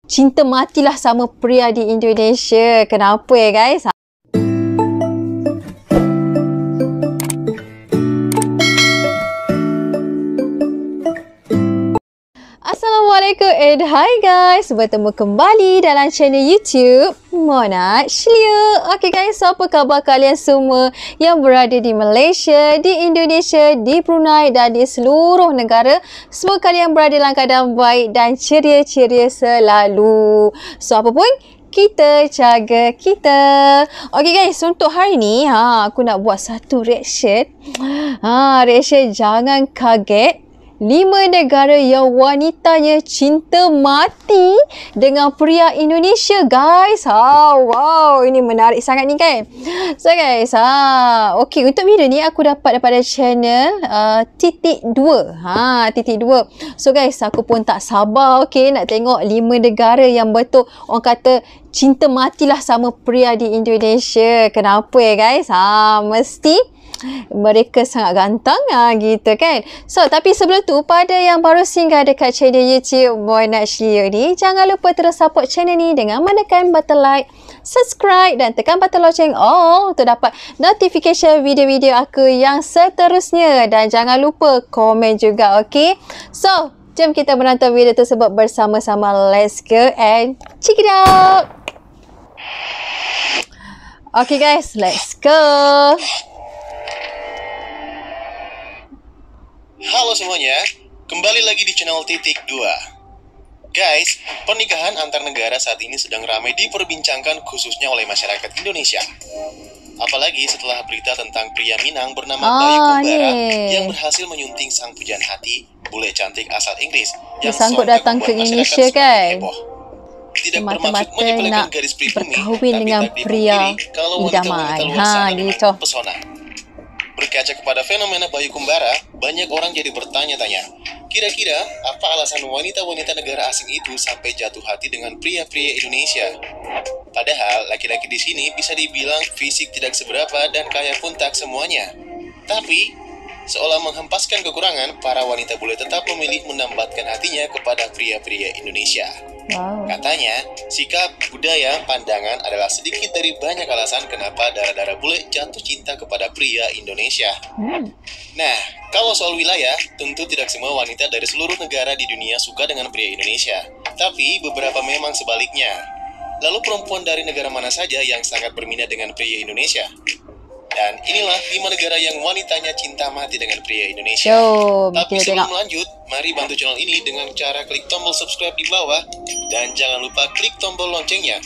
cinta matilah sama pria di Indonesia. Kenapa ya guys? Assalamualaikum and hi guys, bertemu kembali dalam channel YouTube Mona Shlia. Okay guys, so apa khabar kalian semua yang berada di Malaysia, di Indonesia, di Brunei dan di seluruh negara? Semoga kalian berada dalam keadaan baik dan ceria-ceria selalu. So apa pun, kita jaga kita. Okay guys, untuk hari ni aku nak buat satu reaction. Reaction jangan kaget. 5 negara yang wanitanya cinta mati dengan pria Indonesia guys. Wow, ini menarik sangat ni kan. So guys, okay, untuk video ni aku dapat daripada channel titik 2. Titik 2. So guys, aku pun tak sabar okay, nak tengok 5 negara yang betul orang kata cinta matilah sama pria di Indonesia. Kenapa ya guys? Mesti mereka sangat gantang gitu kan. So tapi sebelum tu, pada yang baru singgah dekat channel YouTube Mona Shlia ni, jangan lupa terus support channel ni dengan menekan button like, subscribe dan tekan button loceng all untuk dapat notification video-video aku yang seterusnya. Dan jangan lupa komen juga, okay? So jom kita menonton video tersebut bersama-sama. Let's go and check it out. Okay guys, let's go. Halo semuanya, kembali lagi di channel titik 2. Guys, pernikahan antar negara saat ini sedang ramai diperbincangkan khususnya oleh masyarakat Indonesia. Apalagi setelah berita tentang pria Minang bernama Bayu Kumbara yang berhasil menyunting sang pujaan hati, bule cantik asal Inggris yang sanggup datang ke Indonesia kan. Tidak bermaksud menyepelekan garis pribumi, berkahwin dengan pria idaman. Gitu. Pesona. Berkaca kepada fenomena Bayu Kumbara, banyak orang jadi bertanya-tanya, kira-kira apa alasan wanita-wanita negara asing itu sampai jatuh hati dengan pria-pria Indonesia? Padahal laki-laki di sini bisa dibilang fisik tidak seberapa dan kaya pun tak semuanya. Tapi, seolah menghempaskan kekurangan, para wanita bule tetap memilih menambatkan hatinya kepada pria-pria Indonesia. Wow. Katanya, sikap, budaya, pandangan adalah sedikit dari banyak alasan kenapa darah-darah bule jatuh cinta kepada pria Indonesia. Nah, kalau soal wilayah, tentu tidak semua wanita dari seluruh negara di dunia suka dengan pria Indonesia. Tapi beberapa memang sebaliknya. Lalu perempuan dari negara mana saja yang sangat berminat dengan pria Indonesia? Dan inilah 5 negara yang wanitanya cinta mati dengan pria Indonesia. Tapi sebelum lanjut, mari bantu channel ini dengan cara klik tombol subscribe di bawah. Dan jangan lupa klik tombol loncengnya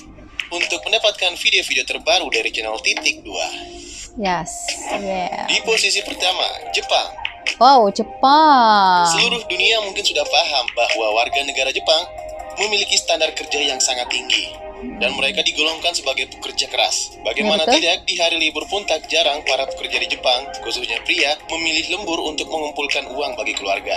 untuk mendapatkan video-video terbaru dari channel titik 2. Yes, yeah. Di posisi pertama, Jepang. Wow, Jepang. Seluruh dunia mungkin sudah paham bahwa warga negara Jepang memiliki standar kerja yang sangat tinggi. Dan mereka digolongkan sebagai pekerja keras. Bagaimana tidak, di hari libur pun tak jarang para pekerja di Jepang, khususnya pria, memilih lembur untuk mengumpulkan uang bagi keluarga.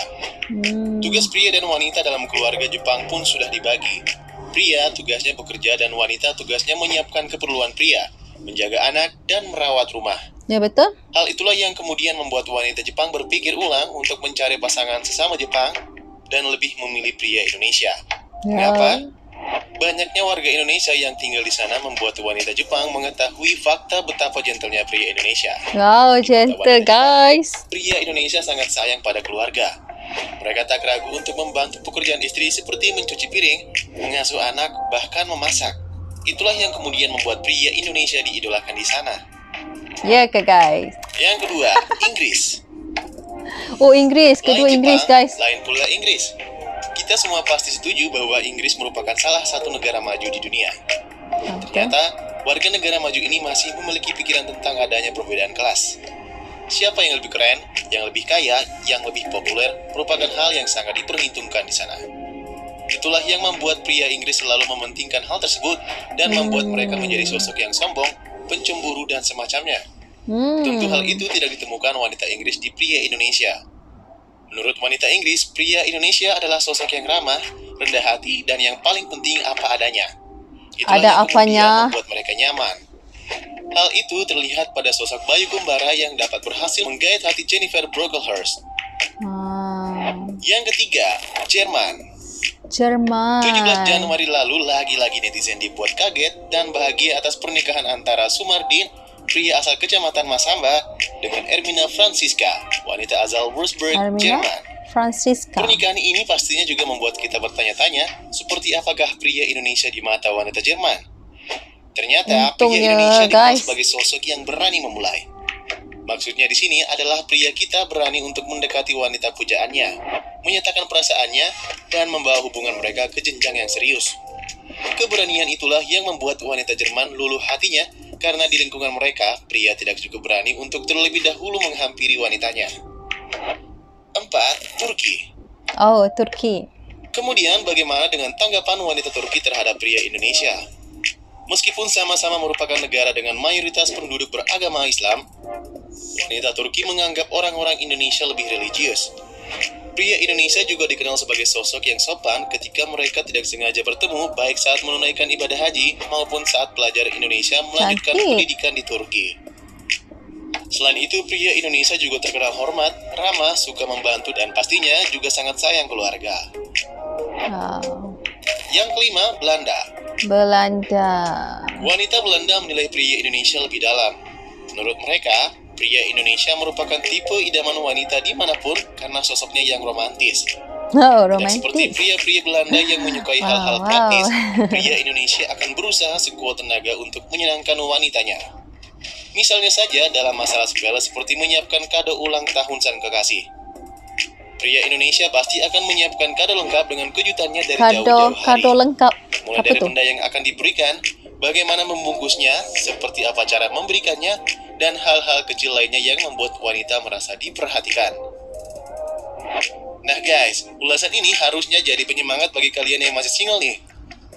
Tugas pria dan wanita dalam keluarga Jepang pun sudah dibagi. Pria tugasnya bekerja dan wanita tugasnya menyiapkan keperluan pria, menjaga anak, dan merawat rumah. Ya betul. Hal itulah yang kemudian membuat wanita Jepang berpikir ulang untuk mencari pasangan sesama Jepang dan lebih memilih pria Indonesia. Mengapa? Banyaknya warga Indonesia yang tinggal di sana membuat wanita Jepang mengetahui fakta betapa gentlenya pria Indonesia. Wow, gentle guys. Pria Indonesia sangat sayang pada keluarga. Mereka tak ragu untuk membantu pekerjaan istri seperti mencuci piring, mengasuh anak, bahkan memasak. Itulah yang kemudian membuat pria Indonesia diidolakan di sana. Ya ke guys? Yang kedua, Inggris. Oh, Inggris. Kedua Inggris guys. Lain pula Inggris. Kita semua pasti setuju bahwa Inggris merupakan salah satu negara maju di dunia. Ternyata, warga negara maju ini masih memiliki pikiran tentang adanya perbedaan kelas. Siapa yang lebih keren, yang lebih kaya, yang lebih populer, merupakan hal yang sangat diperhitungkan di sana. Itulah yang membuat pria Inggris selalu mementingkan hal tersebut dan membuat mereka menjadi sosok yang sombong, pencemburu, dan semacamnya. Tentu hal itu tidak ditemukan wanita Inggris di pria Indonesia. Menurut wanita Inggris, pria Indonesia adalah sosok yang ramah, rendah hati, dan yang paling penting apa adanya. Itulah yang kemudian membuat mereka nyaman. Hal itu terlihat pada sosok Bayu Kumbara yang dapat berhasil menggait hati Jennifer Brocklehurst. Yang ketiga, Jerman. Jerman. 17 Januari lalu, lagi-lagi netizen dibuat kaget dan bahagia atas pernikahan antara Sumardin, pria asal Kecamatan Masamba, dengan Ermina Franziska, wanita asal Würzburg, Jerman. Franziska. Pernikahan ini pastinya juga membuat kita bertanya-tanya, seperti apakah pria Indonesia di mata wanita Jerman? Ternyata pria Indonesia dikenal sebagai sosok yang berani memulai. Maksudnya di sini adalah pria kita berani untuk mendekati wanita pujaannya, menyatakan perasaannya, dan membawa hubungan mereka ke jenjang yang serius. Keberanian itulah yang membuat wanita Jerman luluh hatinya, karena di lingkungan mereka, pria tidak cukup berani untuk terlebih dahulu menghampiri wanitanya. 4. Turki. Oh, Turki. Kemudian bagaimana dengan tanggapan wanita Turki terhadap pria Indonesia? Meskipun sama-sama merupakan negara dengan mayoritas penduduk beragama Islam, wanita Turki menganggap orang-orang Indonesia lebih religius. Pria Indonesia juga dikenal sebagai sosok yang sopan ketika mereka tidak sengaja bertemu, baik saat menunaikan ibadah haji maupun saat pelajar Indonesia melanjutkan pendidikan di Turki. Selain itu, pria Indonesia juga terkenal hormat, ramah, suka membantu, dan pastinya juga sangat sayang keluarga. Yang kelima, Belanda. Wanita Belanda menilai pria Indonesia lebih dalam. Menurut mereka, pria Indonesia merupakan tipe idaman wanita dimanapun karena sosoknya yang romantis. Tidak seperti pria-pria Belanda yang menyukai hal-hal praktis, pria Indonesia akan berusaha sekuat tenaga untuk menyenangkan wanitanya. Misalnya saja dalam masalah sepele seperti menyiapkan kado ulang tahun sang kekasih. Pria Indonesia pasti akan menyiapkan kado lengkap dengan kejutannya dari jauh-jauh hari. Kado lengkap. Mulai dari benda yang akan diberikan, bagaimana membungkusnya, seperti apa cara memberikannya, dan hal-hal kecil lainnya yang membuat wanita merasa diperhatikan. Nah guys, ulasan ini harusnya jadi penyemangat bagi kalian yang masih single nih.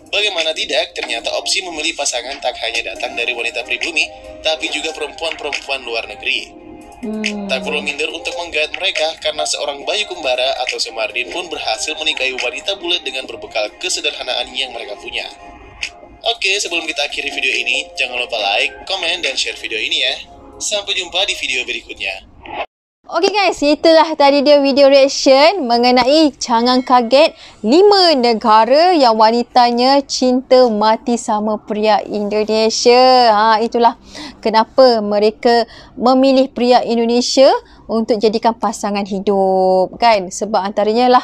Bagaimana tidak, ternyata opsi memilih pasangan tak hanya datang dari wanita pribumi, tapi juga perempuan-perempuan luar negeri. Tak perlu minder untuk menggait mereka, karena seorang Bayu Kumbara atau Sumardin pun berhasil menikahi wanita bule dengan berbekal kesederhanaan yang mereka punya. Oke, sebelum kita akhiri video ini, jangan lupa like, komen, dan share video ini ya. Sampai jumpa di video berikutnya. Oke guys, itulah tadi dia video reaction mengenai jangan kaget 5 negara yang wanitanya cinta mati sama pria Indonesia. Itulah kenapa mereka memilih pria Indonesia untuk jadikan pasangan hidup kan. Sebab antaranya lah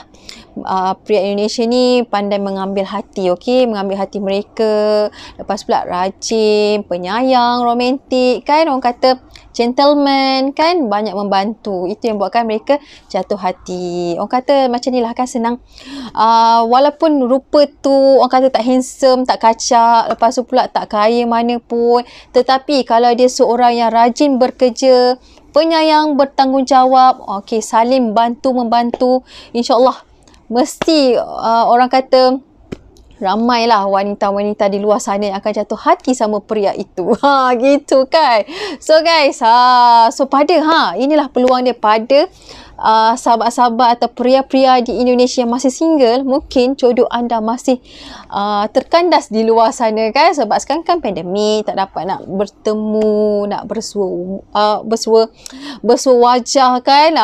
pria Indonesia ni pandai mengambil hati, okey, mengambil hati mereka. Lepas pula rajin, penyayang, romantik kan, orang kata gentleman kan, banyak membantu. Itu yang buatkan mereka jatuh hati. Orang kata macam ni lah kan, senang. Walaupun rupa tu orang kata tak handsome, tak kacak, lepas tu pula tak kaya mana pun, tetapi kalau dia seorang yang rajin bekerja, penyayang, bertanggungjawab, okey, saling bantu-membantu, insyaAllah mesti orang kata ramailah wanita-wanita di luar sana yang akan jatuh hati sama pria itu. Gitu kan. So guys, inilah peluang dia pada sahabat-sahabat atau pria-pria di Indonesia yang masih single. Mungkin jodoh anda masih terkandas di luar sana kan. Sebab sekarang kan pandemik, tak dapat nak bertemu, nak bersua wajah kan.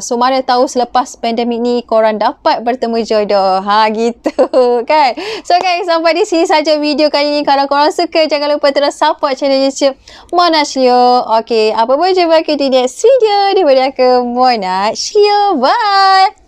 So mana tahu selepas pandemik ni korang dapat bertemu jodoh. Gitu kan. So guys, sampai di sini saja video kali ini. Kalau korang suka, jangan lupa terus support channel YouTube Mona Shlio. Okay, apa pun jumpa kita di next video daripada aku, Mona Shlio. Bye!